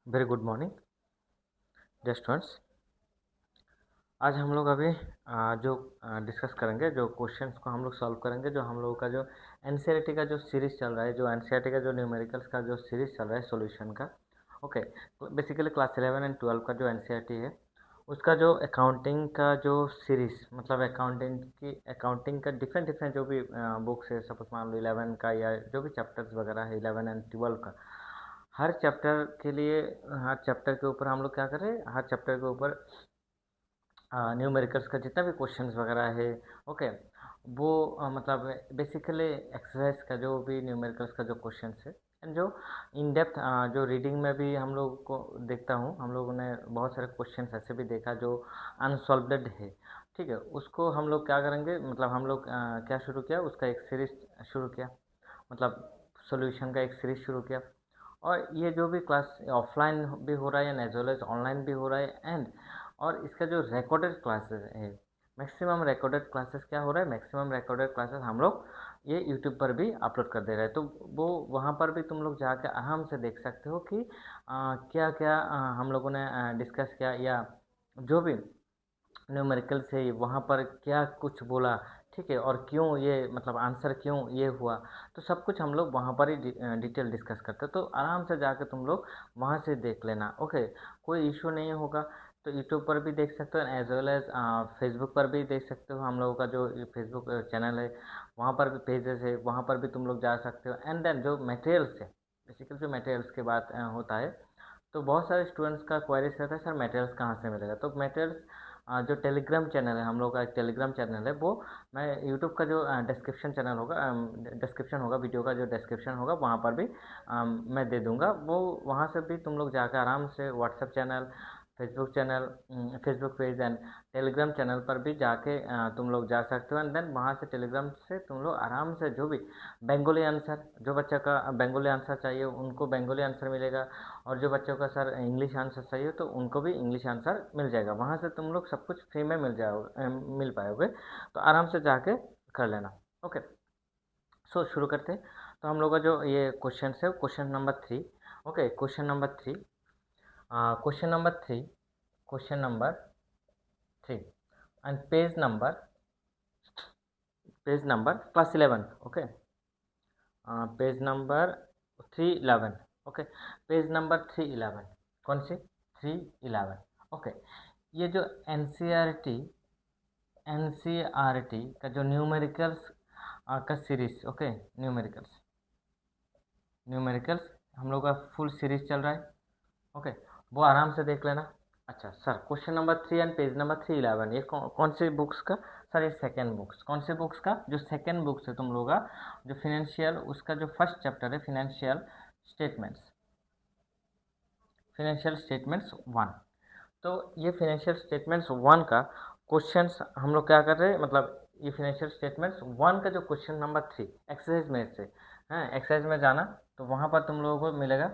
Very good morning dear students. आज हम लोग अभी जो डिस्कस करेंगे, जो क्वेश्चंस को हम लोग सॉल्व करेंगे, जो हम लोगों का जो एनसीईआरटी का जो सीरीज़ चल रहा है, जो एनसीईआरटी का जो न्यूमेरिकल्स का जो सीरीज़ चल रहा है सॉल्यूशन का। ओके, बेसिकली क्लास 11 एंड 12 का जो एनसीईआरटी है उसका जो अकाउंटिंग का जो सीरीज़, मतलब अकाउंटिंग का डिफरेंट डिफरेंट जो भी बुक्स है, सपोज मान लो 11 का या जो भी चैप्टर्स वगैरह है 11 एंड 12 का, हर चैप्टर के लिए, हर चैप्टर के ऊपर हम लोग क्या करें, हर चैप्टर के ऊपर न्यूमेरिकल्स का जितना भी क्वेश्चंस वगैरह है। ओके, वो मतलब बेसिकली एक्सरसाइज का जो भी न्यूमेरिकल्स का जो क्वेश्चंस है एंड जो इन डेप्थ जो रीडिंग में भी हम लोग को देखता हूँ, हम लोगों ने बहुत सारे क्वेश्चंस ऐसे भी देखा जो अनसॉल्वड है। ठीक है, उसको हम लोग क्या करेंगे, मतलब हम लोग क्या शुरू किया, उसका एक सीरीज शुरू किया, मतलब सॉल्यूशन का एक सीरीज शुरू किया। और ये जो भी क्लास ऑफलाइन भी हो रहा है एज वेल एज ऑनलाइन भी हो रहा है, एंड और इसका जो रिकॉर्डेड क्लासेस है, मैक्सिमम रिकॉर्डेड क्लासेस क्या हो रहा है, मैक्सिमम रिकॉर्डेड क्लासेस हम लोग ये यूट्यूब पर भी अपलोड कर दे रहे हैं। तो वो वहाँ पर भी तुम लोग जाकर आराम से देख सकते हो कि क्या क्या हम लोगों ने डिस्कस किया, या जो भी न्यूमेरिकल से वहाँ पर क्या कुछ बोला। ठीक है, और क्यों ये, मतलब आंसर क्यों ये हुआ, तो सब कुछ हम लोग वहाँ पर ही डिटेल डिस्कस करते हैं। तो आराम से जाकर तुम लोग वहाँ से देख लेना। ओके, कोई इशू नहीं होगा। तो यूट्यूब पर भी देख सकते हो एज वेल एज फेसबुक पर भी देख सकते हो। हम लोगों का जो फेसबुक चैनल है वहाँ पर भी पेजेस है, वहाँ पर भी तुम लोग जा सकते हो। एंड देन जो मटेरियल्स है, बेसिकली जो मटेरियल्स की बात होता है, तो बहुत सारे स्टूडेंट्स का क्वेरीज रहता है, सर मटेरियल्स कहाँ से मिलेगा। तो मटेरियल्स जो टेलीग्राम चैनल है, हम लोग का एक टेलीग्राम चैनल है, वो मैं यूट्यूब का जो डिस्क्रिप्शन चैनल होगा, डिस्क्रिप्शन होगा, वीडियो का जो डिस्क्रिप्शन होगा वहाँ पर भी मैं दे दूँगा। वो वहाँ से भी तुम लोग जाकर आराम से WhatsApp channel, Facebook page and Telegram channel पर भी जाके तुम लोग जा सकते हो। एंड देन वहाँ से टेलीग्राम से तुम लोग आराम से जो भी बंगाली आंसर, जो बच्चा का बंगाली आंसर चाहिए उनको बंगाली आंसर मिलेगा, और जो बच्चों का सर इंग्लिश आंसर चाहिए तो उनको भी इंग्लिश आंसर मिल जाएगा। वहाँ से तुम लोग सब कुछ फ्री में मिल पाओगे। तो आराम से जाके कर लेना। ओके, सो शुरू करते हैं। तो हम लोग का जो ये क्वेश्चन है, question number 3। Okay, question number 3 and page number class 11। Okay, page number 311। Okay, page number 311, कौन सी 311। ओके, ये जो एनसीईआरटी एनसीईआरटी का जो न्यूमेरिकल्स का सीरीज। ओके, न्यूमेरिकल्स न्यूमेरिकल्स हम लोग का फुल सीरीज चल रहा है। ओके, वो आराम से देख लेना। अच्छा sir, question number 3 and page number 311, ये कौन से बुक्स का। सर ये सेकेंड बुक्स, कौन से बुक्स का, जो सेकेंड बुक्स है तुम लोग का, जो फिनेंशियल, उसका जो फर्स्ट चैप्टर है स्टेटमेंट्स फिनेंशियल स्टेटमेंट्स 1। तो ये फिनेंशियल स्टेटमेंट्स 1 का क्वेश्चंस हम लोग क्या कर रहे हैं, मतलब ये फिनेंशियल स्टेटमेंट्स 1 का जो क्वेश्चन नंबर 3 एक्सरसाइज में से है, एक्सरसाइज में जाना तो वहाँ पर तुम लोगों को मिलेगा।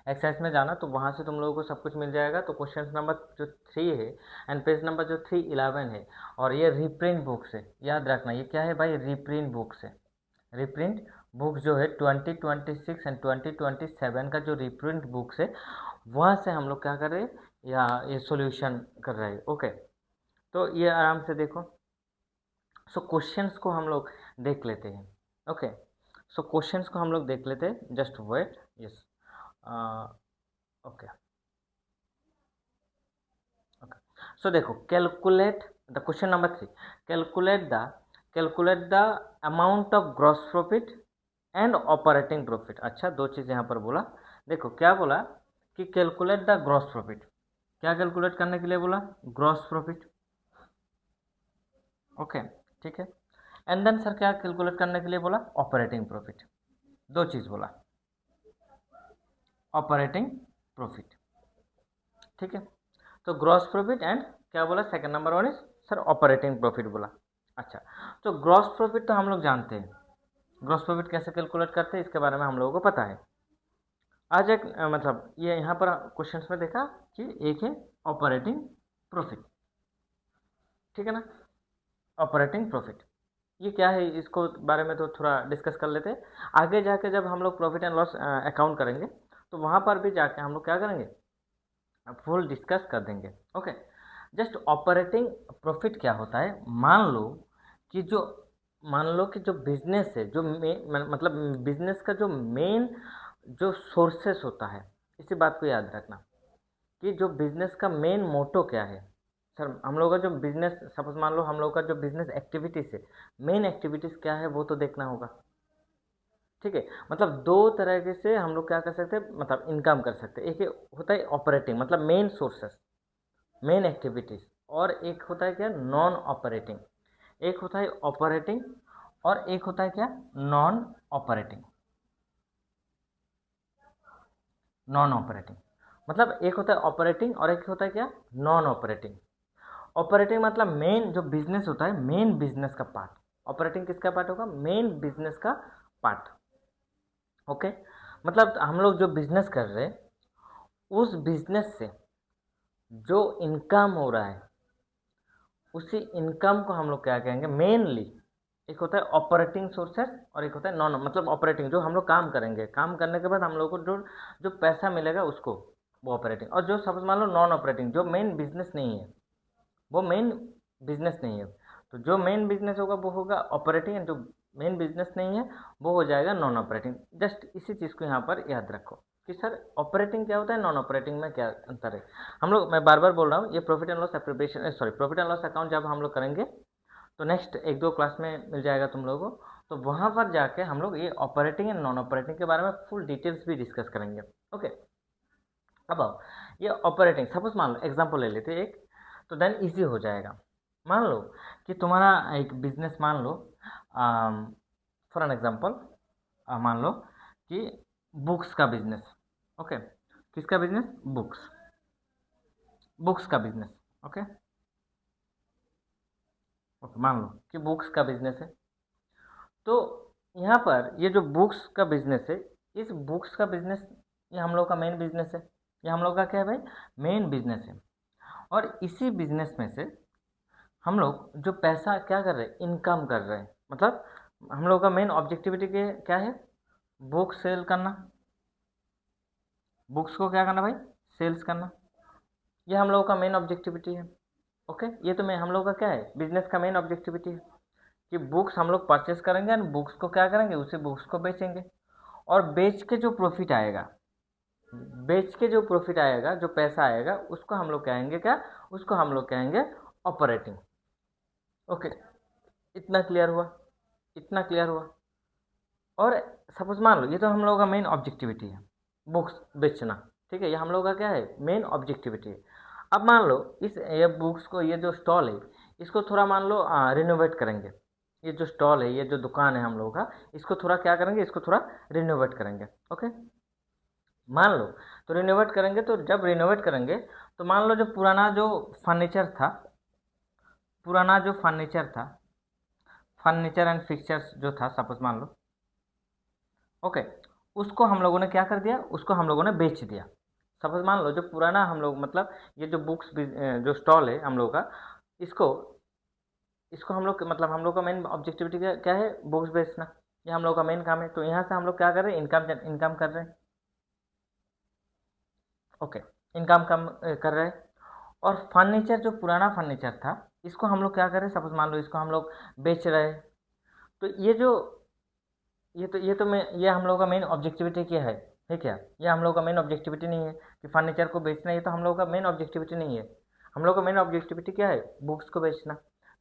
एक्सरसाइज में जाना तो वहाँ से तुम लोगों को सब कुछ मिल जाएगा। तो क्वेश्चन नंबर जो 3 है एंड पेज नंबर जो 311 है, और ये रीप्रिंट बुक्स है, याद रखना ये क्या है भाई, रीप्रिंट बुक्स है। रीप्रिंट बुक्स जो है 2026 एंड 2027 का जो रीप्रिंट बुक्स है, वहाँ से हम लोग क्या कर रहे हैं, या ये सॉल्यूशन कर रहे हैं। ओके, तो ये आराम से देखो। सो क्वेश्चंस को हम लोग देख लेते हैं। ओके, सो क्वेश्चंस को हम लोग देख लेते हैं, just wait. Yes, okay okay. So देखो, calculate the question number 3, calculate the calculate the amount of gross profit and operating profit. अच्छा, दो चीज़ यहाँ पर बोला। देखो क्या बोला कि कैलकुलेट द ग्रॉस प्रॉफिट, क्या कैलकुलेट करने के लिए बोला, ग्रॉस प्रॉफिट। ओके, ठीक है। एंड देन सर क्या कैलकुलेट करने के लिए बोला, ऑपरेटिंग प्रॉफिट। दो चीज़ बोला, ऑपरेटिंग प्रॉफिट। ठीक है, तो ग्रॉस प्रॉफिट एंड क्या बोला, second number one is sir operating profit बोला। अच्छा, तो ग्रॉस प्रॉफिट तो हम लोग जानते हैं, ग्रॉस प्रॉफिट कैसे कैलकुलेट करते हैं इसके बारे में हम लोगों को पता है। आज एक मतलब ये यहाँ पर क्वेश्चंस में देखा कि एक है ऑपरेटिंग प्रॉफिट, ठीक है ना। ऑपरेटिंग प्रॉफिट ये क्या है, इसको बारे में तो थोड़ा डिस्कस कर लेते हैं। आगे जाके जब हम लोग प्रॉफिट एंड लॉस अकाउंट करेंगे तो वहाँ पर भी जाके हम लोग क्या करेंगे, फुल डिस्कस कर देंगे। ओके, जस्ट ऑपरेटिंग प्रॉफिट क्या होता है, कि जो मान लो कि जो बिजनेस है, जो मतलब बिजनेस का जो मेन जो सोर्सेस होता है, इसी बात को याद रखना कि जो बिजनेस का मेन मोटो क्या है। सर हम लोग का जो बिजनेस, सपोज मान लो हम लोग का जो बिजनेस एक्टिविटीज़ है, मेन एक्टिविटीज़ क्या है वो तो देखना होगा। ठीक है, मतलब दो तरह से हम लोग क्या कर सकते हैं, मतलब इनकम कर सकते हैं। एक होता है ऑपरेटिंग, मतलब मेन सोर्सेस, मेन एक्टिविटीज़, और एक होता है क्या, नॉन ऑपरेटिंग। एक होता है ऑपरेटिंग और एक होता है क्या, नॉन ऑपरेटिंग। नॉन ऑपरेटिंग मतलब एक होता है ऑपरेटिंग और एक होता है क्या, नॉन ऑपरेटिंग। ऑपरेटिंग मतलब मेन जो बिजनेस होता है, मेन बिजनेस का पार्ट। ऑपरेटिंग किसका पार्ट होगा, मेन बिजनेस का पार्ट। ओके, मतलब हम लोग जो बिजनेस कर रहे हैं उस बिजनेस से जो इनकम हो रहा है, उसी इनकम को हम लोग क्या कहेंगे, मेनली एक होता है ऑपरेटिंग सोर्सेस और एक होता है नॉन, मतलब ऑपरेटिंग जो हम लोग काम करेंगे, काम करने के बाद हम लोग को जो जो पैसा मिलेगा उसको, वो ऑपरेटिंग। और जो सपोज मान लो नॉन ऑपरेटिंग, जो मेन बिजनेस नहीं है, वो मेन बिजनेस नहीं है, तो जो मेन बिजनेस होगा वो होगा ऑपरेटिंग, एंड जो मेन बिजनेस नहीं है वो हो जाएगा नॉन ऑपरेटिंग। जस्ट इसी चीज़ को यहाँ पर याद रखो कि सर ऑपरेटिंग क्या होता है, नॉन ऑपरेटिंग में क्या अंतर है। हम लोग, मैं बार बार बोल रहा हूँ, ये profit and loss appropriation, sorry profit and loss account जब हम लोग करेंगे तो नेक्स्ट एक दो क्लास में मिल जाएगा तुम लोगों को, तो वहाँ पर जाके हम लोग ये ऑपरेटिंग एंड नॉन ऑपरेटिंग के बारे में फुल डिटेल्स भी डिस्कस करेंगे। ओके, अब आओ ये ऑपरेटिंग, सपोज मान लो एग्जांपल ले लेते हैं एक, तो देन इजी हो जाएगा। मान लो कि तुम्हारा एक बिजनेस, मान लो फॉर एन एग्जांपल, मान लो कि बुक्स का बिजनेस। ओके, किसका बिजनेस, बुक्स, बुक्स का बिजनेस। ओके, ओके मान लो कि बुक्स का बिजनेस है। तो यहाँ पर ये जो बुक्स का बिजनेस है, इस बुक्स का बिजनेस, ये हम लोग का मेन बिजनेस है। ये हम लोग का क्या है भाई, मेन बिजनेस है। और इसी बिजनेस में से हम लोग जो पैसा क्या कर रहे हैं, इनकम कर रहे हैं, मतलब हम लोग का मेन ऑब्जेक्टिविटी क्या है, बुक सेल करना, बुक्स को क्या करना भाई, सेल्स करना। ये हम लोगों का मेन ऑब्जेक्टिविटी है। ओके, ये तो मैं हम लोग का क्या है, बिजनेस का मेन ऑब्जेक्टिविटी है कि बुक्स हम लोग परचेस करेंगे एंड बुक्स को क्या करेंगे, उसी बुक्स को बेचेंगे, और बेच के जो प्रॉफिट आएगा, बेच के जो प्रॉफिट आएगा, जो पैसा आएगा, उसको हम लोग कहेंगे क्या, उसको हम लोग कहेंगे ऑपरेटिंग। ओके, इतना क्लियर हुआ, इतना क्लियर हुआ। और सपोज मान लो ये तो हम लोगों का मेन ऑब्जेक्टिविटी है, बुक्स बेचना। ठीक है, ये हम लोगों का क्या है, मेन ऑब्जेक्टिविटी है। अब मान लो इस ये बुक्स को, ये जो स्टॉल है, इसको थोड़ा मान लो रिनोवेट करेंगे। ये जो स्टॉल है, ये जो दुकान है हम लोगों का, इसको थोड़ा क्या करेंगे, इसको थोड़ा रिनोवेट करेंगे। ओके, मान लो, तो रिनोवेट करेंगे, तो जब रिनोवेट करेंगे तो मान लो जो पुराना जो फर्नीचर था, पुराना जो फर्नीचर था, फर्नीचर एंड फिक्चर्स जो था, सपोज मान लो, ओके, उसको हम लोगों ने क्या कर दिया, उसको हम लोगों ने बेच दिया। सपोज मान लो जो पुराना हम लोग, मतलब ये जो बुक्स जो स्टॉल है हम लोग का, इसको इसको हम लोग, मतलब हम लोग का मेन ऑब्जेक्टिविटी क्या है, बुक्स बेचना। ये हम लोग का मेन काम है, तो यहाँ से हम लोग क्या कर रहे हैं, इनकम इनकम कर रहे हैं। ओके, इनकम कम कर रहे हैं। और फर्नीचर, जो पुराना फर्नीचर था, इसको हम लोग क्या कर रहे हैं, सपोज मान लो इसको हम लोग बेच रहे हैं। तो ये तो मैं, ये हम लोग का मेन ऑब्जेक्टिविटी क्या है क्या, ये हम लोग का मेन ऑब्जेक्टिविटी नहीं है कि फर्नीचर को बेचना, ये तो हम लोग का मेन ऑब्जेक्टिविटी नहीं है। हम लोग का मेन ऑब्जेक्टिविटी क्या है, बुक्स को बेचना।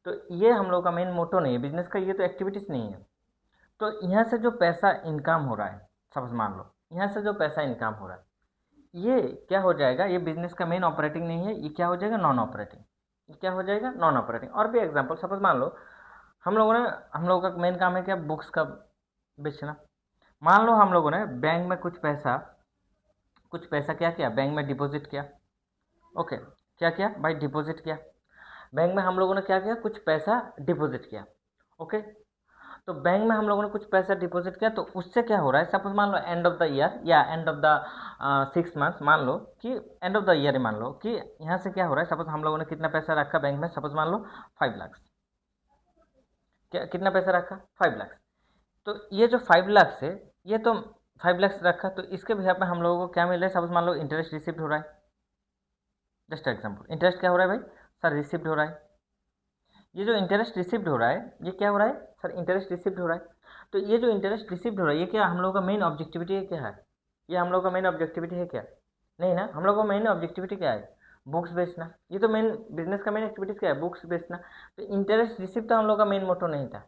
तो ये हम लोग का मेन मोटो नहीं है बिजनेस का, ये तो एक्टिविटीज़ नहीं है। तो यहाँ से जो पैसा इनकम हो रहा है, सपोज मान लो यहाँ से जो पैसा इनकम हो रहा है, ये क्या हो जाएगा, ये बिजनेस का मेन ऑपरेटिंग नहीं है, ये क्या हो जाएगा, नॉन ऑपरेटिंग। ये क्या हो जाएगा, नॉन ऑपरेटिंग। और भी एग्जांपल, सपोज मान लो हम लोगों का मेन काम है क्या, बुक्स का बेचना। मान लो हम लोगों ने बैंक में कुछ पैसा क्या किया, बैंक में डिपॉजिट किया। ओके, क्या किया भाई, डिपॉजिट किया। बैंक में हम लोगों ने क्या किया, कुछ पैसा डिपॉजिट किया। ओके, तो बैंक में हम लोगों ने कुछ पैसा डिपॉजिट किया, तो उससे क्या हो रहा है, सपोज मान लो एंड ऑफ द ईयर या एंड ऑफ द 6 मंथ्स, मान लो कि एंड ऑफ द ईयर, मान लो कि यहाँ से क्या हो रहा है, सपोज हम लोगों ने कितना पैसा रखा बैंक में, सपोज मान लो 5 लाख। क्या, कितना पैसा रखा, 5 लाख। तो ये जो 5 लाख है, ये तो 5 लाख रखा, तो इसके बिहार पे हम लोगों को क्या मिल रहा है? सपोज मान लो इंटरेस्ट रिसिप्ट हो रहा है, जस्ट एग्जाम्पल, इंटरेस्ट क्या हो रहा है भाई? सर रिसिप्ट हो रहा है। ये जो इंटरेस्ट रिसिप्ट हो रहा है ये क्या हो रहा है? सर इंटरेस्ट रिसिप्ट हो रहा है। तो ये जो इंटरेस्ट रिसिप्ट हो रहा है ये क्या हम लोगों का मेन ऑब्जेक्टिविटी है? क्या है ये? हम लोग का मेन ऑब्जेक्टिविटी है क्या? नहीं ना, हम लोग का मेन ऑब्जेक्टिविटी क्या है? बुक्स बेचना। ये तो मेन बिजनेस का मेन एक्टिविटीज क्या है? बुक्स बेचना। तो इंटरेस्ट रिसिप्ट तो हम लोग का मेन मोटो नहीं था।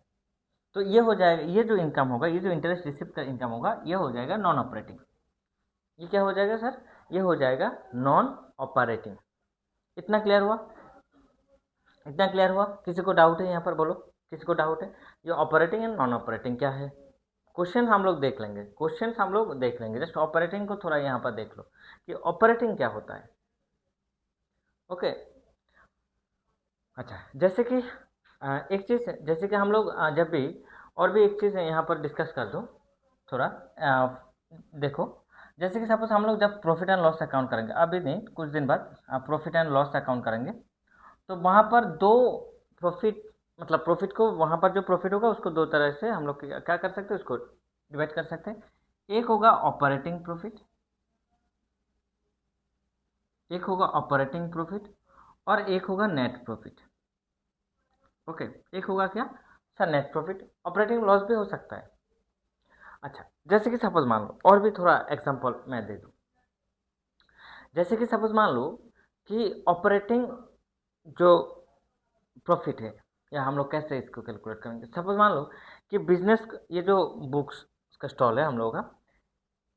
तो ये हो जाएगा, ये जो इनकम होगा, ये जो इंटरेस्ट रिसिप्ट का इनकम होगा, ये हो जाएगा नॉन ऑपरेटिंग। ये क्या हो जाएगा सर? ये हो जाएगा नॉन ऑपरेटिंग। इतना क्लियर हुआ? इतना क्लियर हुआ? किसी को डाउट है यहाँ पर? बोलो, किसी को डाउट है? ये ऑपरेटिंग एंड नॉन ऑपरेटिंग क्या है? क्वेश्चन हम लोग देख लेंगे, क्वेश्चन हम लोग देख लेंगे। जस्ट ऑपरेटिंग को थोड़ा यहाँ पर देख लो कि ऑपरेटिंग क्या होता है। ओके, अच्छा, जैसे कि एक चीज़, जैसे कि हम लोग जब भी और भी एक चीज़ यहाँ पर डिस्कस कर दूँ थोड़ा, देखो, जैसे कि सपोज हम लोग जब प्रॉफिट एंड लॉस अकाउंट करेंगे, अभी नहीं कुछ दिन बाद प्रॉफिट एंड लॉस अकाउंट करेंगे, तो वहाँ पर दो प्रॉफिट, मतलब प्रॉफिट को, वहाँ पर जो प्रॉफिट होगा उसको दो तरह से हम लोग क्या कर सकते हैं, उसको डिवाइड कर सकते हैं। एक होगा ऑपरेटिंग प्रॉफिट, एक होगा ऑपरेटिंग प्रॉफिट, और एक होगा नेट प्रॉफिट। ओके, एक होगा क्या sir? Net profit. Operating loss भी हो सकता है। अच्छा, जैसे कि सपोज मान लो, और भी थोड़ा एग्जांपल मैं दे दूँ। जैसे कि सपोज मान लो कि ऑपरेटिंग जो प्रॉफिट है, या हम लोग कैसे इसको कैलकुलेट करेंगे? सपोज मान लो कि बिजनेस, ये जो बुक्स का स्टॉल है हम लोगों का,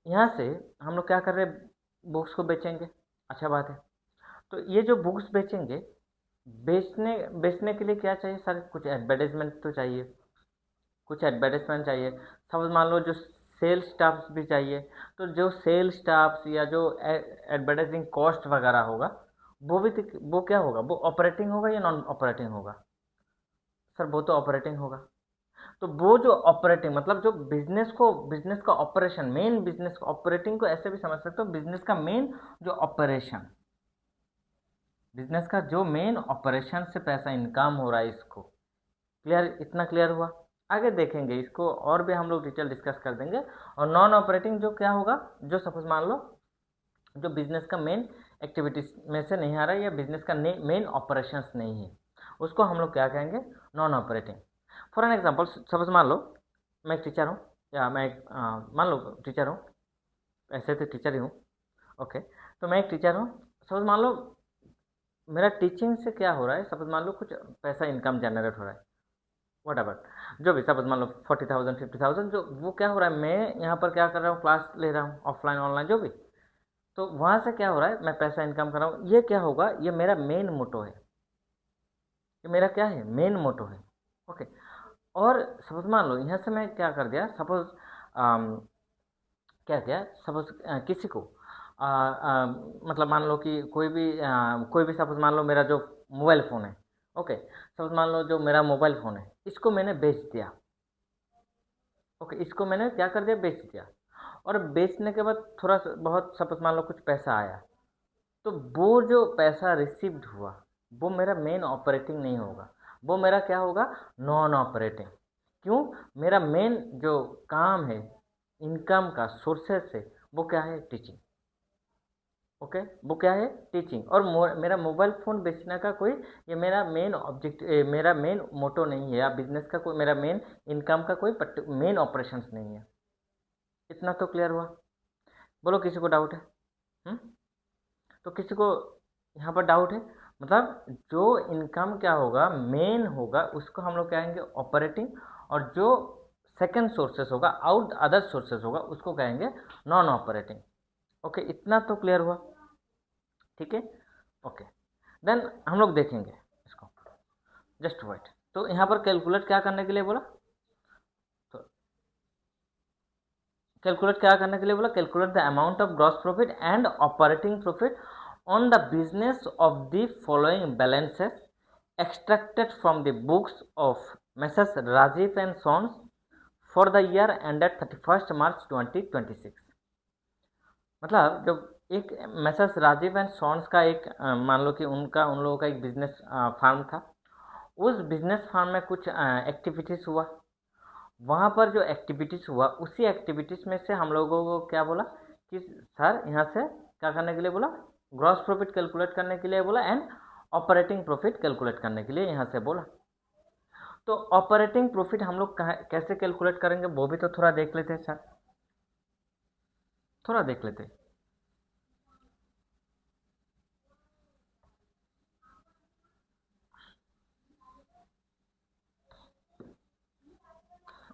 यहाँ से हम लोग क्या कर रहे हैं? बुक्स को बेचेंगे। अच्छा बात है। तो ये जो बुक्स बेचेंगे, बेचने बेचने के लिए क्या चाहिए सर? कुछ एडवर्टाइजमेंट तो चाहिए, कुछ एडवर्टाइजमेंट चाहिए। सपोज मान लो जो सेल स्टाफ्स भी चाहिए। तो जो सेल स्टाफ्स या जो एडवर्टाइजिंग कॉस्ट वगैरह होगा, वो क्या होगा? वो ऑपरेटिंग होगा या नॉन ऑपरेटिंग होगा? सर वो तो ऑपरेटिंग होगा। तो वो जो ऑपरेटिंग, मतलब जो बिजनेस को, बिजनेस का ऑपरेशन, मेन बिजनेस का ऑपरेटिंग को ऐसे भी समझ सकते हो, बिजनेस का मेन जो ऑपरेशन, बिजनेस का जो मेन ऑपरेशन से पैसा इनकम हो रहा है, इसको क्लियर, इतना क्लियर हुआ? आगे देखेंगे इसको और भी हम लोग डिटेल डिस्कस कर देंगे। और नॉन ऑपरेटिंग जो क्या होगा? जो सपोज मान लो जो बिजनेस का मेन एक्टिविटीज में से नहीं आ रहा है, या बिजनेस का मेन ऑपरेशंस नहीं है, उसको हम लोग क्या कहेंगे? Non operating. For an example, suppose मान लो मैं एक टीचर हूँ, या मैं एक मान लो टीचर हूँ, ऐसे तो टीचर ही हूँ। ओके, तो मैं एक टीचर हूँ। सपोज मान लो मेरा टीचिंग से क्या हो रहा है? सपोज मान लो कुछ पैसा इनकम जनरेट हो रहा है, वट एवर, जो भी, सपोज मान लो 40,000 50,000, जो वो क्या हो रहा है, मैं यहाँ पर क्या कर रहा हूँ? क्लास ले रहा हूँ, ऑफलाइन ऑनलाइन जो भी। तो वहाँ से क्या हो रहा है? मैं पैसा इनकम कर रहा हूँ। ये क्या होगा? ये मेरा मेन मोटो है, ये मेरा क्या है? मेन मोटो है। ओके, और सपोज मान लो यहाँ से मैं क्या कर दिया? सपोज क्या किया? सपोज किसी को मतलब मान लो कि कोई भी सपोज मान लो मेरा जो मोबाइल फ़ोन है। ओके, सपोज मान लो जो मेरा मोबाइल फ़ोन है, इसको मैंने बेच दिया। ओके, इसको मैंने क्या कर दिया? बेच दिया। और बेचने के बाद थोड़ा बहुत सपोज मान लो कुछ पैसा आया, तो वो जो पैसा रिसीव्ड हुआ, वो मेरा मेन ऑपरेटिंग नहीं होगा, वो मेरा क्या होगा? Non operating. क्यों? मेरा मेन जो काम है इनकम का सोर्सेस से, वो क्या है? टीचिंग। ओके, वो क्या है? टीचिंग। और मेरा मोबाइल फ़ोन बेचने का कोई, ये मेरा मेन ऑब्जेक्ट, मेरा मेन मोटो नहीं है, या बिजनेस का कोई मेरा मेन इनकम का कोई मेन ऑपरेशंस नहीं है। इतना तो क्लियर हुआ? बोलो, किसी को डाउट है? हम्म? तो किसी को यहाँ पर डाउट है? मतलब जो इनकम क्या होगा, मेन होगा, उसको हम लोग कहेंगे ऑपरेटिंग, और जो सेकंड सोर्सेस होगा, आउट अदर सोर्सेस होगा, उसको कहेंगे नॉन ऑपरेटिंग। ओके, इतना तो क्लियर हुआ? ठीक है, ओके। देन हम लोग देखेंगे इसको, जस्ट वेट। तो यहाँ पर कैलकुलेट क्या करने के लिए बोला? तो कैलकुलेट क्या करने के लिए बोला? Calculate the amount of gross profit and operating profit on the business of the following balances extracted from the books of Messrs. Rajiv and Sons for the year ended 31st March 2026। मतलब जब एक Messrs Rajiv and सॉन्स का एक मान लो कि उन लोगों का एक बिजनेस फार्म था। उस बिजनेस फार्म में कुछ एक्टिविटीज़ हुआ, वहाँ पर जो एक्टिविटीज़ हुआ उसी एक्टिविटीज़ में से हम लोगों को क्या बोला कि सर यहाँ से क्या करने के लिए बोला, ग्रॉस प्रॉफिट कैलकुलेट करने के लिए बोला एंड ऑपरेटिंग प्रॉफिट कैलकुलेट करने के लिए यहाँ से बोला। तो ऑपरेटिंग प्रॉफिट हम लोग कैसे कैलकुलेट करेंगे वो भी तो थोड़ा देख लेते हैं सर, थोड़ा देख लेते हैं।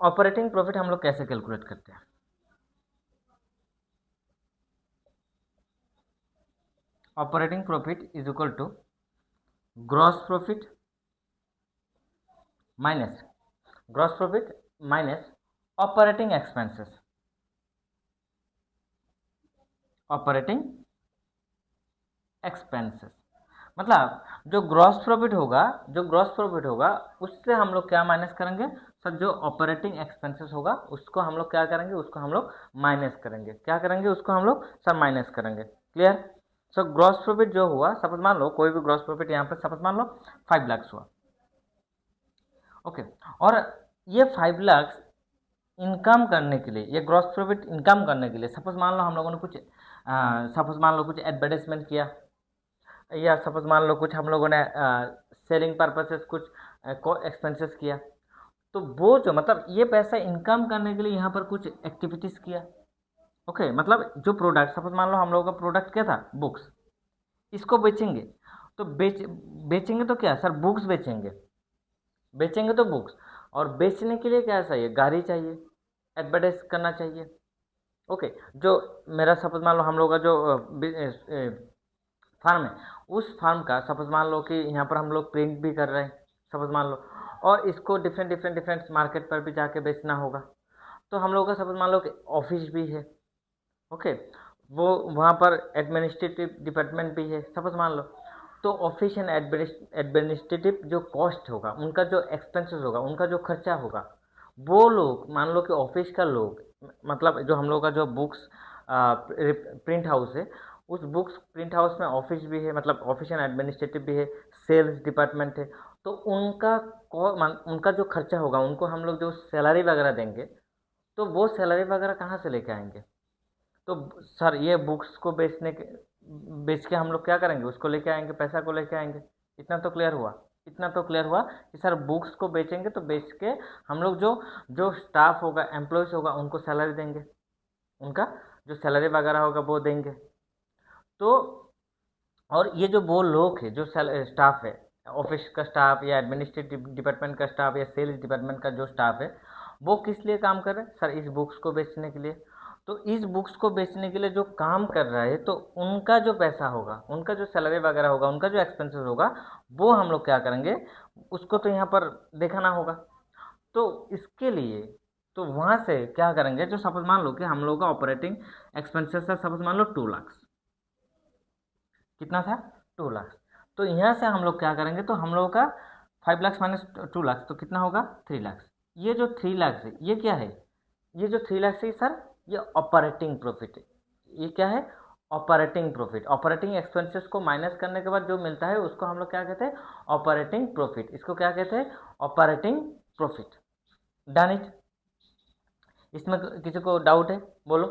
ऑपरेटिंग प्रॉफिट हम लोग कैसे कैलकुलेट करते हैं? Operating profit is equal to gross profit minus operating expenses, operating expenses मतलब जो ग्रॉस प्रॉफिट होगा उससे हम लोग क्या माइनस करेंगे सर, जो ऑपरेटिंग एक्सपेंसेस होगा उसको हम लोग क्या करेंगे, उसको हम लोग माइनस करेंगे। क्या करेंगे उसको हम लोग सर, माइनस करेंगे। क्लियर? सो ग्रॉस प्रॉफिट जो हुआ, सपोज मान लो कोई भी ग्रॉस प्रॉफिट यहाँ पर सपोज मान लो 5 लाख हुआ, ओके। और ये 5 लाख इनकम करने के लिए, ये ग्रॉस प्रॉफिट इनकम करने के लिए सपोज मान लो हम लोगों ने कुछ एडवर्टाइजमेंट किया, या सपोज मान लो कुछ हम लोगों ने सेलिंग पर्पसेस कुछ एक्सपेंसेस किया, तो वो जो मतलब ये पैसा इनकम करने के लिए यहाँ पर कुछ एक्टिविटीज़ किया, ओके। मतलब जो प्रोडक्ट सपोज मान लो हम लोगों का प्रोडक्ट क्या था, बुक्स, इसको बेचेंगे तो बेचेंगे तो क्या सर, बुक्स बेचेंगे तो बुक्स, और बेचने के लिए क्या चाहिए, गाड़ी चाहिए, एडवर्टाइज करना चाहिए, ओके। जो मेरा सपोज मान लो हम लोग का जो फार्म है, उस फार्म का सपोज मान लो कि यहाँ पर हम लोग प्रिंट भी कर रहे हैं सपोज मान लो, और इसको डिफरेंट मार्केट पर भी जाके बेचना होगा, तो हम लोगों का सपोज मान लो कि ऑफिस भी है, ओके। वो वहाँ पर एडमिनिस्ट्रेटिव डिपार्टमेंट भी है सपोज मान लो, तो ऑफिस एंड एडमिनिस्ट्रेटिव जो कॉस्ट होगा, उनका जो एक्सपेंसेस होगा, उनका जो खर्चा होगा, वो लोग मान लो कि ऑफिस का लोग, मतलब जो हम लोग का जो बुक्स प्रिंट हाउस है, उस बुक्स प्रिंट हाउस में ऑफिस भी है, मतलब ऑफिस एंड एडमिनिस्ट्रेटिव भी है, सेल्स डिपार्टमेंट है, तो उनका जो खर्चा होगा, उनको हम लोग जो सैलरी वगैरह देंगे, तो वो सैलरी वगैरह कहाँ से लेके आएंगे? तो सर ये बुक्स को बेच के हम लोग क्या करेंगे, उसको लेके आएंगे, पैसा को लेके आएंगे। इतना तो क्लियर हुआ, इतना तो क्लियर हुआ कि सर बुक्स को बेचेंगे तो बेच के हम लोग जो जो स्टाफ होगा, एम्प्लॉयज़ होगा, उनको सैलरी देंगे, उनका जो सैलरी वगैरह होगा वो देंगे। तो और ये जो वो लोग है, जो स्टाफ है, ऑफिस का स्टाफ या एडमिनिस्ट्रेटिव डिपार्टमेंट का स्टाफ या सेल्स डिपार्टमेंट का जो स्टाफ है, वो किस लिए काम कर रहे हैं सर, इस बुक्स को बेचने के लिए। तो इस बुक्स को बेचने के लिए जो काम कर रहा है, तो उनका जो पैसा होगा, उनका जो सैलरी वगैरह होगा, उनका जो एक्सपेंसेस होगा, वो हम लोग क्या करेंगे, उसको तो यहाँ पर दिखाना होगा। तो इसके लिए तो वहाँ से क्या करेंगे, जो सपोज मान लो कि हम लोग का ऑपरेटिंग एक्सपेंसेस था सपोज मान लो 2 लाख, कितना था 2 लाख, तो यहाँ से हम लोग क्या करेंगे, तो हम लोग का 5 लाख माइनस 2 लाख तो कितना होगा 3 लाख। ये जो 3 लाख है ये क्या है, ये जो 3 लाख है सर, ये ऑपरेटिंग प्रॉफिट है। ये क्या है, ऑपरेटिंग प्रॉफिट। ऑपरेटिंग एक्सपेंसेस को माइनस करने के बाद जो मिलता है उसको हम लोग क्या कहते हैं, ऑपरेटिंग प्रॉफिट। इसको क्या कहते हैं, ऑपरेटिंग प्रॉफिट। Done it. इसमें किसी को डाउट है, बोलो,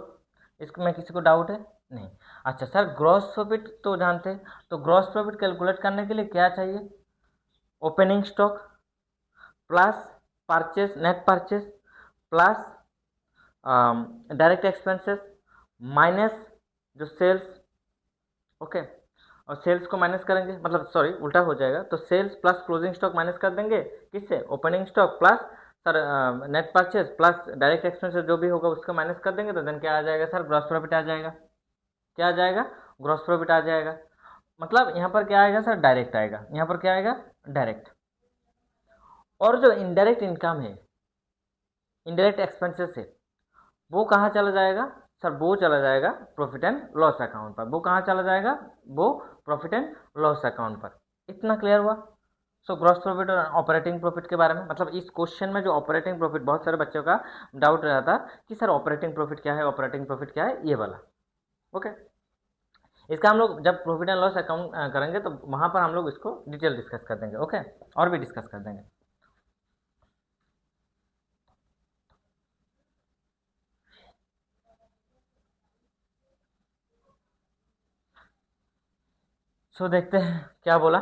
इसमें किसी को डाउट है? नहीं। अच्छा सर, ग्रॉस प्रॉफिट तो जानते हैं, तो ग्रॉस प्रॉफिट कैलकुलेट करने के लिए क्या चाहिए, opening stock plus purchase, net purchase plus direct expenses minus जो सेल्स, ओके। और सेल्स को माइनस करेंगे, मतलब सॉरी उल्टा हो जाएगा, तो sales plus closing stock minus कर देंगे किससे, opening stock plus sir net purchase plus direct expenses जो भी होगा उसको माइनस कर देंगे, तो देन क्या आ जाएगा सर, ग्रॉस प्रॉफिट आ जाएगा। क्या आ जाएगा, ग्रॉस प्रॉफिट आ जाएगा। मतलब यहाँ पर क्या आएगा सर, डायरेक्ट आएगा, यहाँ पर क्या आएगा, डायरेक्ट। और जो इनडायरेक्ट इनकम है, इनडायरेक्ट एक्सपेंसेस है, वो कहाँ चला जाएगा सर, वो चला जाएगा प्रॉफिट एंड लॉस अकाउंट पर। वो कहाँ चला जाएगा, वो प्रॉफिट एंड लॉस अकाउंट पर। इतना क्लियर हुआ। सो ग्रॉस प्रॉफिट और ऑपरेटिंग प्रॉफिट के बारे में, मतलब इस क्वेश्चन में जो ऑपरेटिंग प्रॉफिट, बहुत सारे बच्चों का डाउट रहा था कि सर ऑपरेटिंग प्रॉफिट क्या है, ऑपरेटिंग प्रॉफिट क्या है, ये वाला, ओके। इसका हम लोग जब प्रॉफिट एंड लॉस अकाउंट करेंगे तो वहाँ पर हम लोग इसको डिटेल डिस्कस कर देंगे, ओके, और भी डिस्कस कर देंगे। सो देखते हैं क्या बोला।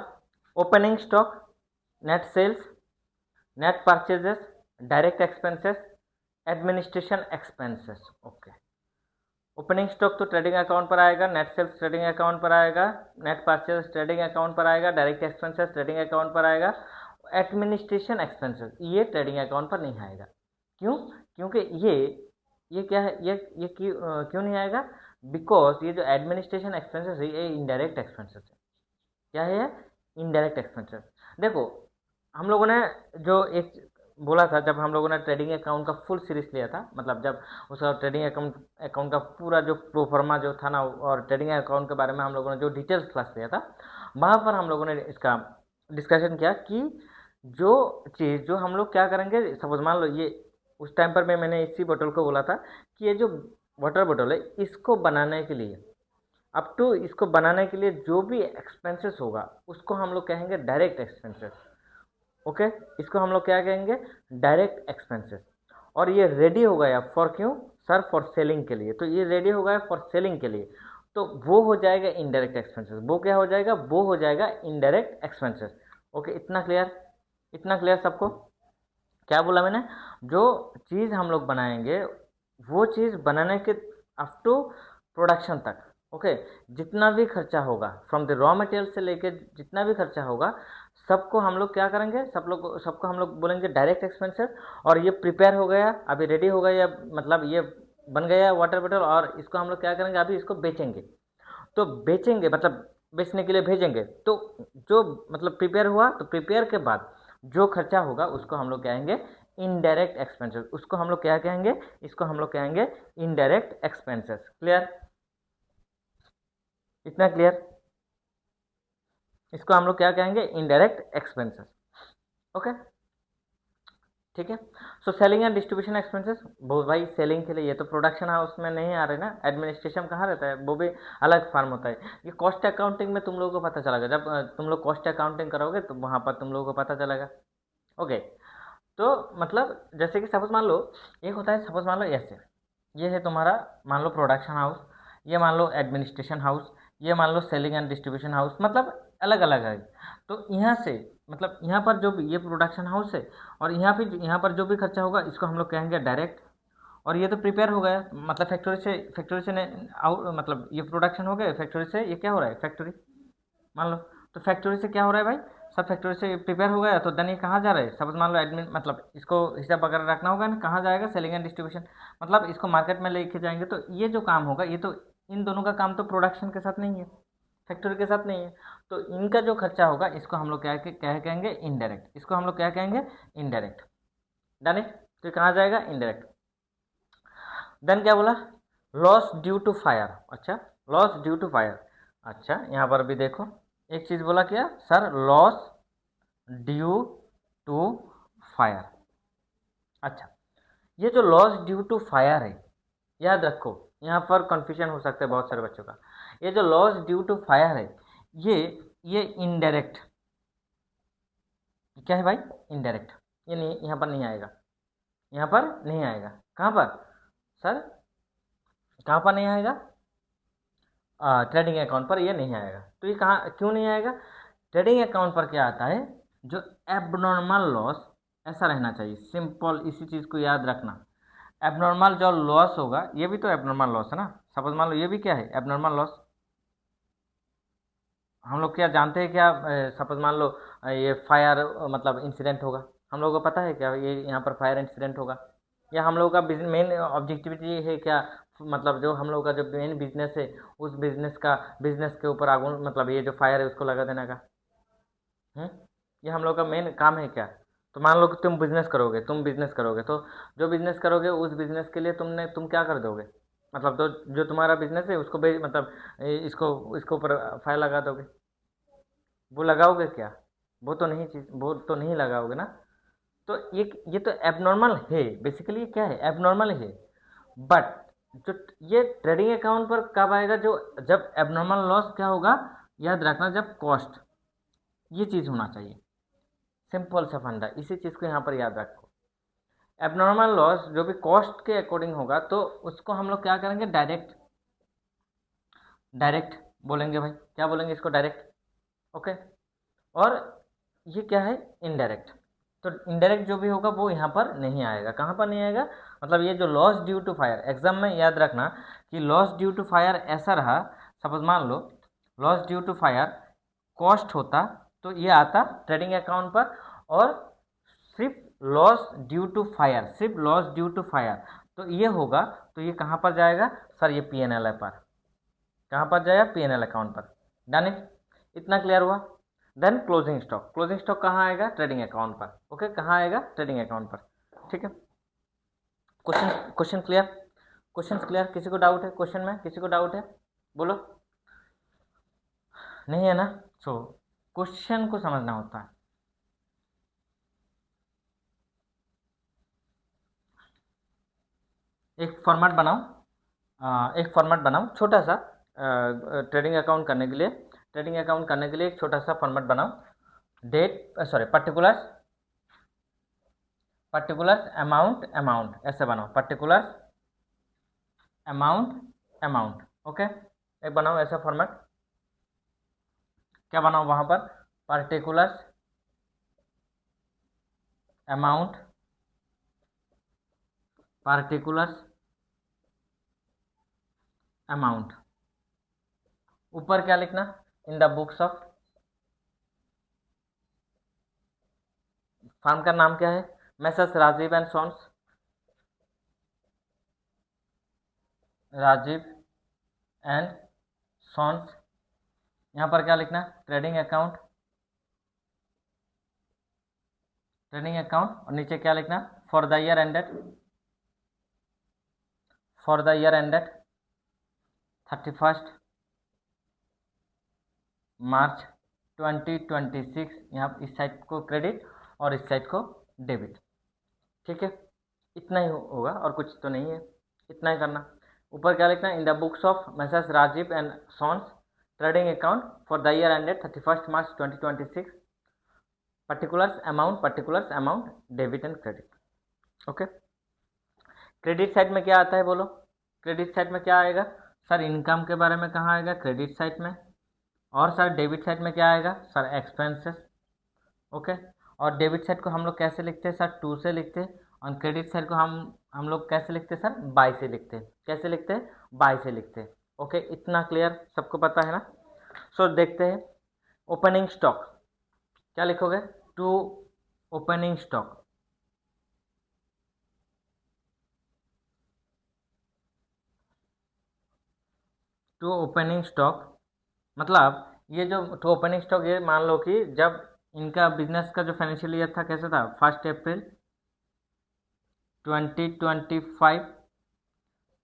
Opening stock, net sales, net purchases, direct expenses, administration expenses. Okay, opening stock तो ट्रेडिंग अकाउंट पर आएगा, नेट सेल्स ट्रेडिंग अकाउंट पर आएगा, नेट परचेज ट्रेडिंग अकाउंट पर आएगा, डायरेक्ट एक्सपेंसेस ट्रेडिंग अकाउंट पर आएगा, एडमिनिस्ट्रेशन एक्सपेंसेस ये ट्रेडिंग अकाउंट पर नहीं आएगा। क्यों? क्योंकि ये क्या है, ये क्यों नहीं आएगा? बिकॉज ये जो एडमिनिस्ट्रेशन एक्सपेंसेस है ये इनडायरेक्ट एक्सपेंसेस है। क्या है? Indirect expenses. देखो, हम लोगों ने जो एक बोला था, जब हम लोगों ने ट्रेडिंग अकाउंट का फुल सीरीज लिया था, मतलब जब उसका ट्रेडिंग अकाउंट का पूरा जो प्रोफार्मा जो था ना, और ट्रेडिंग अकाउंट के बारे में हम लोगों ने जो डिटेल्स क्लास लिया था, वहाँ पर हम लोगों ने इसका डिस्कशन किया कि जो चीज़ जो हम लोग क्या करेंगे, सपोज मान लो ये उस टाइम पर मैंने इसी बोतल को बोला था कि ये जो वाटर बोतल है इसको बनाने के लिए, अप टू इसको बनाने के लिए जो भी एक्सपेंसेस होगा उसको हम लोग कहेंगे डायरेक्ट एक्सपेंसेस। ओके, इसको हम लोग क्या कहेंगे? Direct expenses. और ये रेडी हो गया फॉर क्यों? सर फॉर सेलिंग के लिए। तो ये रेडी हो गया फॉर सेलिंग के लिए, तो वो हो जाएगा इनडायरेक्ट एक्सपेंसेस। वो क्या हो जाएगा? वो हो जाएगा इनडायरेक्ट एक्सपेंसेस। ओके, इतना क्लियर? इतना क्लियर सबको? क्या बोला मैंने? जो चीज़ हम लोग बनाएंगे वो चीज़ बनाने के अप टू प्रोडक्शन तक, ओके, जितना भी खर्चा होगा फ्रॉम द रॉ मटेरियल से लेके जितना भी खर्चा होगा सबको हम लोग क्या करेंगे? सबको हम लोग बोलेंगे डायरेक्ट एक्सपेंसेस। और ये प्रिपेयर हो गया, अभी रेडी हो गया, मतलब ये बन गया वाटर बॉटल, और इसको हम लोग क्या करेंगे? अभी इसको बेचेंगे। तो बेचेंगे मतलब बेचने के लिए भेजेंगे, तो जो मतलब प्रिपेयर हुआ, तो प्रिपेयर के बाद जो खर्चा होगा उसको हम लोग कहेंगे इनडायरेक्ट एक्सपेंसेस। उसको हम लोग क्या कहेंगे? इसको हम लोग कहेंगे इनडायरेक्ट एक्सपेंसेस। क्लियर? इतना क्लियर? इसको हम लोग क्या कहेंगे? Indirect expenses. ओके, ठीक है। So selling and distribution expenses, वो भाई सेलिंग के लिए, ये तो प्रोडक्शन हाउस में नहीं आ रहे ना। एडमिनिस्ट्रेशन कहाँ रहता है? वो भी अलग फार्म होता है। ये कॉस्ट अकाउंटिंग में तुम लोगों को पता चलेगा, जब तुम लोग कॉस्ट अकाउंटिंग करोगे तो वहाँ पर तुम लोगों को पता चलेगा। ओके, तो मतलब जैसे कि सपोज मान लो, एक होता है, सपोज मान लो ऐसे, ये है तुम्हारा मान लो प्रोडक्शन हाउस, ये मान लो एडमिनिस्ट्रेशन हाउस, ये मान लो सेलिंग एंड डिस्ट्रीब्यूशन हाउस, मतलब अलग अलग है। तो यहाँ से मतलब यहाँ पर जो भी ये प्रोडक्शन हाउस है, और यहाँ पर जो भी खर्चा होगा इसको हम लोग कहेंगे डायरेक्ट। और ये तो प्रिपेयर हो गया, मतलब फैक्ट्री से मतलब ये प्रोडक्शन हो गया, फैक्ट्री से ये क्या हो रहा है? फैक्ट्री मान लो, तो फैक्ट्री से क्या हो रहा है भाई? सब फैक्ट्री से प्रिपेयर हो गया, तो देन ये कहाँ जा रहा है? सपोज मान लो एडमिन, मतलब इसको हिसाब वगैरह रखना होगा ना, कहाँ जाएगा? सेलिंग एंड डिस्ट्रीब्यूशन, मतलब इसको मार्केट में लेके जाएंगे। तो ये जो काम होगा, ये तो इन दोनों का काम तो प्रोडक्शन के साथ नहीं है, फैक्ट्री के साथ नहीं है। तो इनका जो खर्चा होगा इसको हम लोग क्या कहेंगे? इनडायरेक्ट। इसको हम लोग क्या कहेंगे? इनडायरेक्ट। डन है? तो ये कहाँ जाएगा? इनडायरेक्ट। देन क्या बोला? Loss due to fire. अच्छा, लॉस ड्यू टू फायर। अच्छा, यहाँ पर भी देखो एक चीज़ बोला क्या sir? Loss due to fire. अच्छा, ये जो लॉस ड्यू टू फायर है, याद रखो, यहाँ पर कंफ्यूजन हो सकता है बहुत सारे बच्चों का। ये जो लॉस ड्यू टू फायर है, ये ये इनडायरेक्ट, क्या है भाई? इनडायरेक्ट। ये नहीं, यहाँ पर नहीं आएगा, यहाँ पर नहीं आएगा। कहाँ पर सर? कहाँ पर नहीं आएगा? ट्रेडिंग अकाउंट पर ये नहीं आएगा। तो ये कहाँ, क्यों नहीं आएगा? ट्रेडिंग अकाउंट पर क्या आता है? जो एबनॉर्मल लॉस, ऐसा रहना चाहिए सिंपल, इसी चीज़ को याद रखना। एबनॉर्मल जो लॉस होगा, ये भी तो एबनॉर्मल लॉस है ना। सपोज मान लो ये भी क्या है? Abnormal loss. हम लोग क्या जानते हैं क्या? सपोज मान लो ये फायर मतलब इंसिडेंट होगा, हम लोगों को पता है क्या ये यहाँ पर फायर इंसिडेंट होगा? या हम लोगों का मेन ऑब्जेक्टिविटी है क्या? मतलब जो हम लोगों का जो मेन बिजनेस है, उस बिजनेस के ऊपर आगुन, मतलब ये जो फायर है उसको लगा देने का। हम्म, ये हम लोग का मेन काम है क्या? तो मान लो कि तुम बिजनेस करोगे, तो जो बिजनेस करोगे उस बिजनेस के लिए तुम क्या कर दोगे? मतलब तो जो तुम्हारा बिजनेस है उसको मतलब इसको इसके ऊपर फायर लगा दोगे? वो लगाओगे क्या? वो तो नहीं लगाओगे ना। तो ये तो एबनॉर्मल है, बेसिकली ये क्या है? एबनॉर्मल है। बट जो ये ट्रेडिंग अकाउंट पर कब आएगा? जो जब एबनॉर्मल लॉस क्या होगा? याद रखना, जब कॉस्ट, ये चीज़ होना चाहिए। सिंपल सा फंडा, इसी चीज़ को यहाँ पर याद रखो। एबनॉर्मल लॉस जो भी कॉस्ट के अकॉर्डिंग होगा, तो उसको हम लोग क्या करेंगे? डायरेक्ट। डायरेक्ट बोलेंगे भाई, क्या बोलेंगे इसको? डायरेक्ट। ओके। और ये क्या है, इनडायरेक्ट। तो इनडायरेक्ट जो भी होगा वो यहाँ पर नहीं आएगा। कहाँ पर नहीं आएगा, मतलब ये जो loss due to fire, exam में याद रखना कि लॉस ड्यू टू फायर ऐसा रहा, सपोज मान लो loss due to fire cost होता तो ये आता ट्रेडिंग अकाउंट पर, और सिर्फ लॉस ड्यू टू फायर, सिर्फ लॉस ड्यू टू फायर तो ये होगा, तो ये कहाँ पर जाएगा सर, ये पी एन एल पर। कहाँ पर जाएगा, पी एन एल अकाउंट पर। डन इट, इतना क्लियर हुआ। Then closing stock, closing stock कहाँ आएगा, ट्रेडिंग अकाउंट पर। ओके, कहाँ आएगा, ट्रेडिंग अकाउंट पर। ठीक है, question question clear, question clear. किसी को डाउट है क्वेश्चन में, किसी को डाउट है, बोलो। नहीं है ना, सो क्वेश्चन को समझना होता है। एक फॉर्मेट बनाओ, एक फॉर्मेट बनाओ छोटा सा, ट्रेडिंग अकाउंट करने के लिए, ट्रेडिंग अकाउंट करने के लिए एक छोटा सा फॉर्मेट बनाओ। Date, sorry, particulars, particulars amount, amount ऐसे बनाओ, पर्टिकुलर्स अमाउंट, अमाउंट। ओके, एक बनाओ ऐसा फॉर्मेट। क्या बनाओ वहां पर, पर्टिकुलर्स अमाउंट, पर्टिकुलर्स अमाउंट। ऊपर क्या लिखना, in the books of, firm का नाम क्या है, messrs Rajiv and sons, Rajiv and sons. यहाँ पर क्या लिखना, ट्रेडिंग अकाउंट, ट्रेडिंग अकाउंट, और नीचे क्या लिखना, for the year ended, for the year ended 31 March 2026। यहाँ इस साइड को क्रेडिट और इस साइड को डेबिट। ठीक है, इतना ही होगा और कुछ तो नहीं है, इतना ही करना। ऊपर क्या लिखना, in the books of messrs Rajiv and sons trading account for the year ended 31 March 2026, particulars amount, particulars amount, debit and credit. Okay, credit side में क्या आता है बोलो, क्रेडिट साइड में क्या आएगा सर, इनकम के बारे में कहाँ आएगा, क्रेडिट साइड में। और सर डेबिट साइड में क्या आएगा सर, एक्सपेंसेस। ओके, और डेबिट साइड को हम लोग कैसे लिखते हैं सर, टू से लिखते हैं, और क्रेडिट साइड को हम लोग कैसे लिखते हैं सर, बाय से लिखते हैं। कैसे लिखते हैं, बाय से लिखते हैं। ओके, इतना क्लियर, सबको पता है ना। सो देखते हैं, ओपनिंग स्टॉक क्या लिखोगे, to opening stock, to opening stock मतलब ये जो टू ओपनिंग स्टॉक, ये मान लो कि जब इनका बिजनेस का जो फाइनेंशियल ईयर था कैसा था, 1 अप्रैल 2025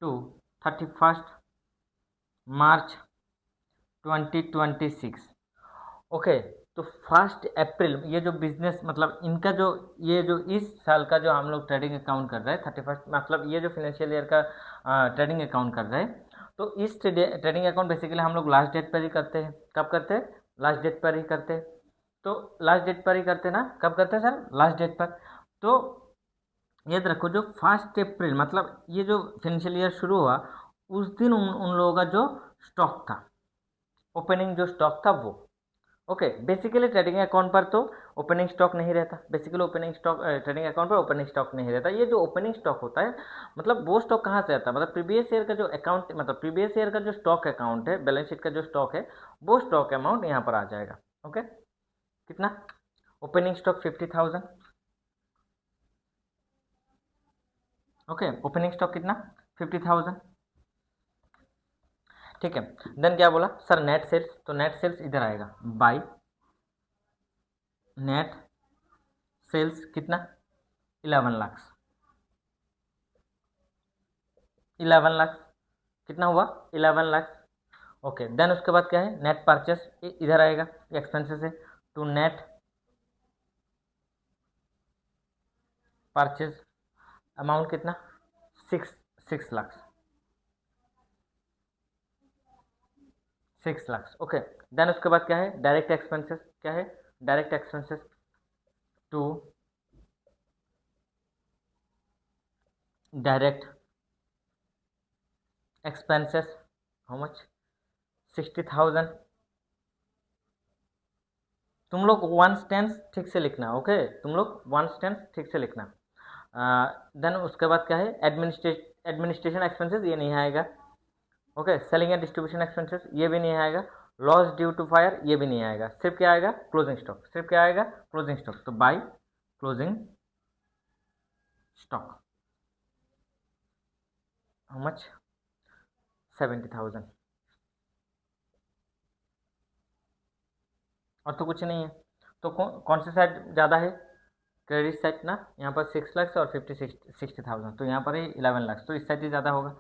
टू 31 मार्च 2026। ओके, तो 1 अप्रैल ये जो बिजनेस मतलब इनका जो, ये जो इस साल का जो हम लोग ट्रेडिंग अकाउंट कर रहे हैं 31 मतलब ये जो फाइनेंशियल ईयर का ट्रेडिंग अकाउंट कर रहे हैं, तो इस ट्रेडिंग अकाउंट बेसिकली हम लोग लास्ट डेट पर ही करते हैं। कब करते हैं, लास्ट डेट पर ही करते हैं। तो लास्ट डेट पर ही करते हैं ना, कब करते हैं सर, लास्ट डेट पर। तो याद रखो जो 1 अप्रैल मतलब ये जो फाइनेंशियल ईयर शुरू हुआ उस दिन उन लोगों का जो स्टॉक था, ओपनिंग जो स्टॉक था वो। ओके, बेसिकली ट्रेडिंग अकाउंट पर तो ओपनिंग स्टॉक नहीं रहता, basically opening stock trading account पर ओपनिंग स्टॉक नहीं रहता। ये जो ओपनिंग स्टॉक होता है मतलब वो स्टॉक कहाँ से आता है, मतलब प्रीवियस ईयर का जो अकाउंट, मतलब प्रीवियस ईयर का जो स्टॉक अकाउंट है, बैलेंस शीट का जो स्टॉक है, वो स्टॉक अमाउंट यहाँ पर आ जाएगा। ओके, कितना, opening stock 50,000। Okay, opening stock कितना, 50,000। ठीक है, देन क्या बोला सर, नेट सेल्स, तो नेट सेल्स इधर आएगा, बाई नेट सेल्स कितना, 11 लाख, 11 लाख, कितना हुआ, 11 लाख। ओके, देन उसके बाद क्या है, नेट परचेस इधर आएगा, एक्सपेंसेस है, टू नेट परचेज अमाउंट कितना, 6 लाख, 6 लाख। ओके, देन उसके बाद क्या है, डायरेक्ट एक्सपेंसेस, क्या है, direct expenses to direct expenses, how much, 60,000। तुम लोग वन टेंस ठीक से लिखना, ओके, तुम लोग वन टेंस ठीक से लिखना। देन उसके बाद क्या है, एडमिनिस्ट्रेशन एक्सपेंसेस ये नहीं आएगा, okay, selling and distribution expenses ये भी नहीं आएगा, लॉस ड्यू टू फायर ये भी नहीं आएगा, सिर्फ क्या आएगा, क्लोजिंग स्टॉक, सिर्फ क्या आएगा, क्लोजिंग स्टॉक। तो by closing stock how much, 70,000, और तो कुछ नहीं है। तो कौन सी साइड ज़्यादा है, क्रेडिट साइड ना, यहाँ पर 6 लाख और 60,000, तो यहाँ पर ही 11 लाख, तो इस साइड ही ज़्यादा होगा।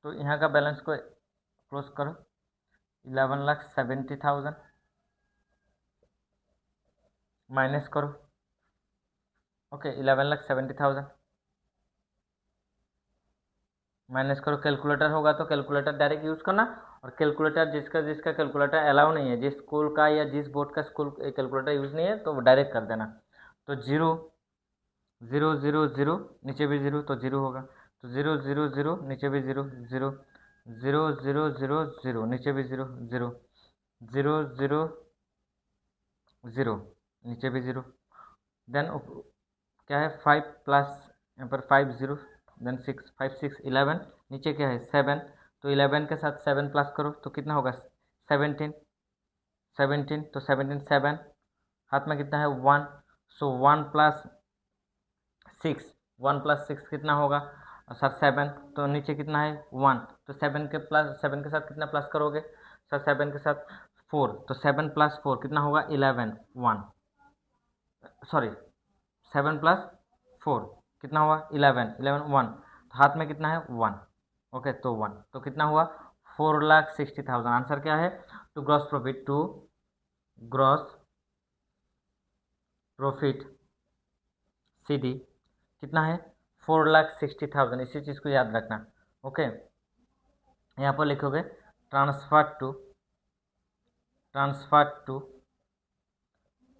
तो यहाँ का बैलेंस को क्लोज करो, 11,70,000 माइनस करो, ओके, 11,70,000 माइनस करो। कैलकुलेटर होगा तो कैलकुलेटर डायरेक्ट यूज़ करना, और कैलकुलेटर जिसका जिसका कैलकुलेटर अलाउ नहीं है, जिस स्कूल का या जिस बोर्ड का स्कूल कैलकुलेटर यूज़ नहीं है, तो वो डायरेक्ट कर देना। तो 0, 0, 0, 0 नीचे भी 0, तो 0 होगा। तो 0, 0, 0 नीचे भी 0, 0, 0, 0, 0, 0 नीचे भी 0, 0, 0, 0, 0 नीचे भी 0। देन क्या है, 5 प्लस, यहाँ पर 5 0, देन 6, 5 6 11, नीचे क्या है 7, तो 11 के साथ 7 प्लस करो तो कितना होगा, 17, 17, तो 17 7, हाथ में कितना है 1, सो 1 प्लस 6, 1 प्लस 6 कितना होगा सर 7, तो नीचे कितना है 1, तो 7 के साथ कितना प्लस करोगे सर, 7 के साथ 4, तो 7 प्लस 4 कितना होगा 11, 1, सॉरी 7 प्लस 4 कितना हुआ 11, 11 1, तो हाथ में कितना है 1, ओके, तो 1, तो कितना हुआ 4,60,000। आंसर क्या है, to gross profit, to gross profit CD कितना है 4,60,000, इसी चीज़ को याद रखना, ओके। यहाँ पर लिखोगे transfer to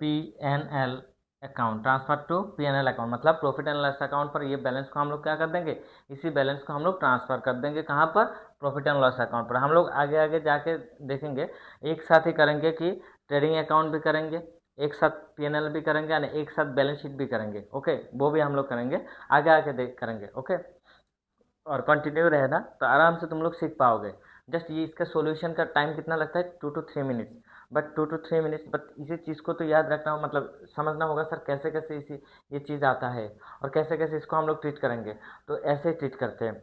PNL account, transfer to PNL account मतलब प्रॉफिट एंड लॉस अकाउंट पर ये बैलेंस को हम लोग क्या कर देंगे, इसी बैलेंस को हम लोग ट्रांसफ़र कर देंगे कहाँ पर, प्रॉफिट एंड लॉस अकाउंट पर। हम लोग आगे आगे जाके देखेंगे, एक साथ ही करेंगे कि ट्रेडिंग अकाउंट भी करेंगे, एक साथ PNL भी करेंगे, यानी एक साथ बैलेंस शीट भी करेंगे, ओके, वो भी हम लोग करेंगे, आगे आगे देख करेंगे, ओके। और कंटिन्यू रहना तो आराम से तुम लोग सीख पाओगे। जस्ट ये इसका सॉल्यूशन का टाइम कितना लगता है, 2 to 3 minutes, but 2 to 3 minutes, but इसी चीज़ को तो याद रखना हो, मतलब समझना होगा सर कैसे कैसे इसी ये चीज़ आता है और कैसे कैसे इसको हम लोग ट्रीट करेंगे, तो ऐसे ही ट्रीट करते हैं,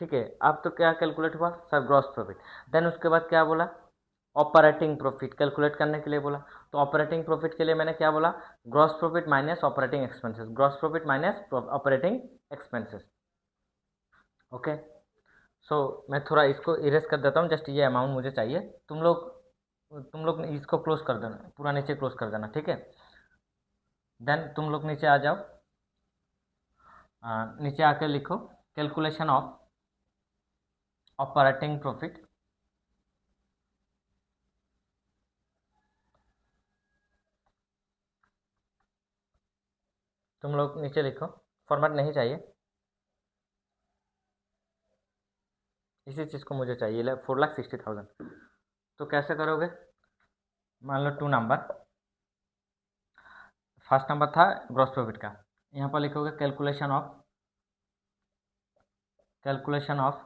ठीक है। अब तो क्या कैलकुलेट हुआ सर, ग्रॉस प्रॉफिट। देन उसके बाद क्या बोला, ऑपरेटिंग प्रॉफिट कैलकुलेट करने के लिए बोला। तो ऑपरेटिंग प्रॉफिट के लिए मैंने क्या बोला, gross profit minus operating expenses, gross profit minus operating expenses, okay. So मैं थोड़ा इसको इरेज कर देता हूँ, जस्ट ये अमाउंट मुझे चाहिए, तुम लोग इसको क्लोज कर देना, पूरा नीचे क्लोज कर देना, ठीक है। देन तुम लोग नीचे आ जाओ, नीचे आकर लिखो कैलकुलेशन ऑफ ऑपरेटिंग प्रॉफिट, तुम लोग नीचे लिखो, फॉर्मेट नहीं चाहिए, इसी चीज़ को मुझे चाहिए 4,60,000। तो कैसे करोगे, मान लो 2 नंबर, फर्स्ट नंबर था ग्रॉस प्रॉफिट का, यहाँ पर लिखोगे calculation of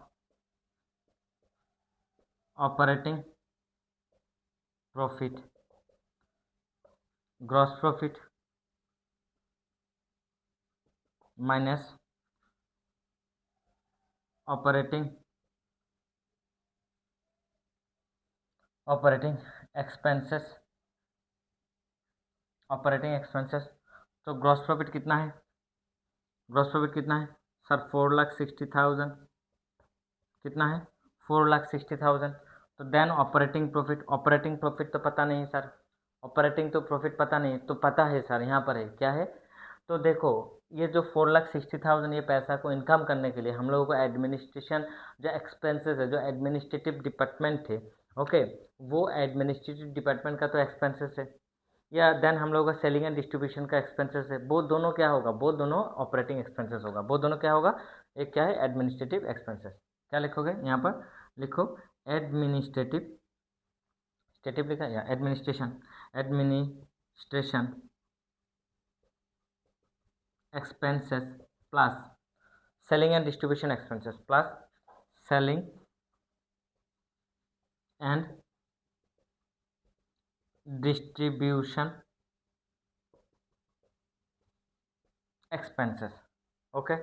operating profit, gross profit minus operating expenses, तो ग्रॉस प्रॉफिट कितना है, सर 4,60,000, कितना है 4,60,000। तो देन ऑपरेटिंग प्रॉफिट तो पता नहीं सर, ऑपरेटिंग तो प्रॉफिट पता नहीं, तो पता है सर, यहाँ पर है क्या है, तो देखो ये जो 4,60,000 ये पैसा को इनकम करने के लिए हम लोगों को एडमिनिस्ट्रेशन जो एक्सपेंसेस है, जो एडमिनिस्ट्रेटिव डिपार्टमेंट थे, ओके, वो एडमिनिस्ट्रेटिव डिपार्टमेंट का तो एक्सपेंसेस है, या देन हम लोगों का सेलिंग एंड डिस्ट्रीब्यूशन का एक्सपेंसेस है, वो दोनों क्या होगा, वो दोनों ऑपरेटिंग एक्सपेंसेस होगा, वो दोनों क्या होगा, एक क्या है एडमिनिस्ट्रेटिव एक्सपेंसेस। क्या लिखोगे यहाँ पर, लिखो एडमिनिस्ट्रेटिव, स्टेटिव लिखा या administration, administration station expenses plus selling and distribution expenses plus selling and distribution expenses. Okay,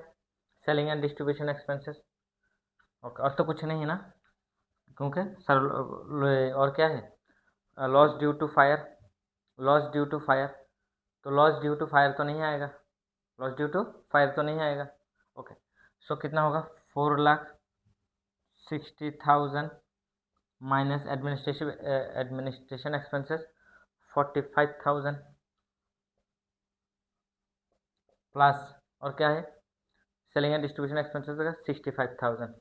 selling and distribution expenses. Okay, और तो कुछ नहीं है ना, क्योंकि सर और क्या है, loss due to fire, loss due to fire, तो लॉस ड्यू टू फायर तो नहीं आएगा, लॉस ड्यू टू फायर तो नहीं आएगा। ओके, सो कितना होगा, 4,60,000 माइनस एडमिनिस्ट्रेशन एक्सपेंसेस 45,000 प्लस और क्या है, सेलिंग एंड डिस्ट्रीब्यूशन एक्सपेंसेस का 65,000।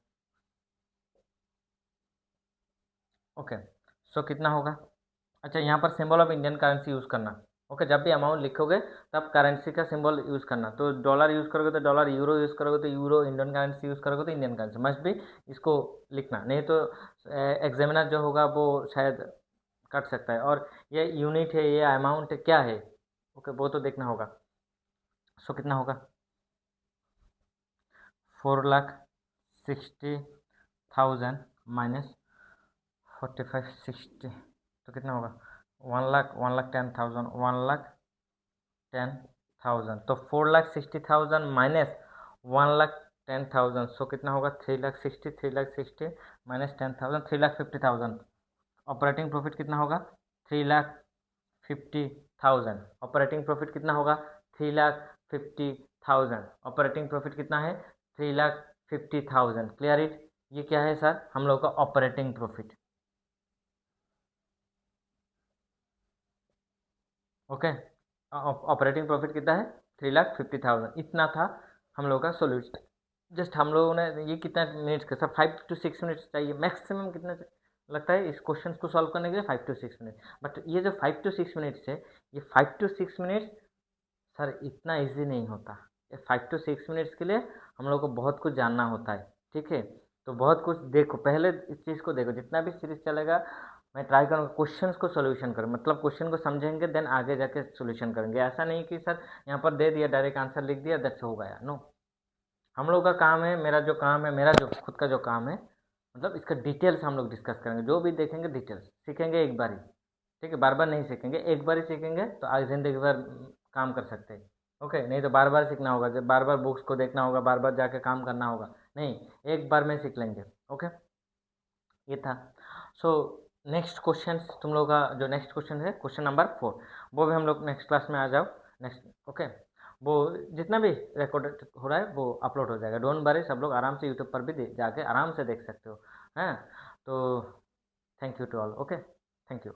ओके, सो कितना होगा, अच्छा यहाँ पर symbol of Indian currency use करना। ओके, जब भी अमाउंट लिखोगे तब करेंसी का सिंबल यूज़ करना, तो डॉलर यूज़ करोगे तो डॉलर, यूरो यूज़ करोगे तो यूरो, इंडियन करेंसी यूज़ करोगे तो इंडियन करेंसी, मस्ट भी इसको लिखना, नहीं तो एग्जामिनर जो होगा वो शायद कट सकता है। और ये यूनिट है, ये अमाउंट क्या है, ओके वो तो देखना होगा। सो कितना होगा, 4,60,000 माइनस 4560 तो कितना होगा, 1,10,000, 1,10,000, तो 4,60,000 माइनस 1,10,000, सो कितना होगा, 3,60,000 माइनस 10,000, 3,50,000। ऑपरेटिंग प्रॉफिट कितना होगा, 3,50,000। ऑपरेटिंग प्रॉफिट कितना होगा, 3,50,000। ऑपरेटिंग प्रॉफिट कितना है, 3,50,000। क्लियर इट, ये क्या है सर, हम लोग का operating profit. Okay, operating profit कितना है, 3,50,000। इतना था हम लोग का सोल्यूशन। जस्ट हम लोगों ने ये कितना मिनट्स का, सब 5 to 6 मिनट्स चाहिए मैक्सिमम, कितना लगता है इस क्वेश्चन को सॉल्व करने के लिए, 5 to 6 मिनट। बट ये जो 5 to 6 मिनट्स है, ये 5 to 6 मिनट्स सर इतना इजी नहीं होता। ये 5 to 6 मिनट्स के लिए हम लोग को बहुत कुछ जानना होता है, ठीक है। तो बहुत कुछ देखो, पहले इस चीज़ को देखो, जितना भी सीरीज चलेगा मैं ट्राई करूँगा क्वेश्चंस को सोल्यूशन करें, मतलब क्वेश्चन को समझेंगे देन आगे जाके सोल्यूशन करेंगे। ऐसा नहीं कि सर यहाँ पर दे दिया डायरेक्ट आंसर लिख दिया दैट्स हो गया, नो। हम लोग का काम है, मेरा जो काम है, मेरा जो खुद का जो काम है, मतलब इसका डिटेल्स हम लोग डिस्कस करेंगे, जो भी देखेंगे डिटेल्स सीखेंगे एक बार ही, ठीक है, बार बार नहीं सीखेंगे, एक बार ही सीखेंगे तो आगे ज़िंदगी भर काम कर सकते हैं। ओके, नहीं तो बार बार सीखना होगा, जब बार बार बुक्स को देखना होगा, बार बार जाके काम करना होगा, नहीं, एक बार में सीख लेंगे। ओके, ये था। सो नेक्स्ट क्वेश्चन, तुम लोग का जो नेक्स्ट क्वेश्चन है क्वेश्चन नंबर 4, वो भी हम लोग नेक्स्ट क्लास में आ जाओ नेक्स्ट। ओके, वो जितना भी रिकॉर्ड हो रहा है वो अपलोड हो जाएगा, डोंट वरी, सब लोग आराम से यूट्यूब पर भी जाके आराम से देख सकते हो, हैं। तो thank you to all, okay, thank you.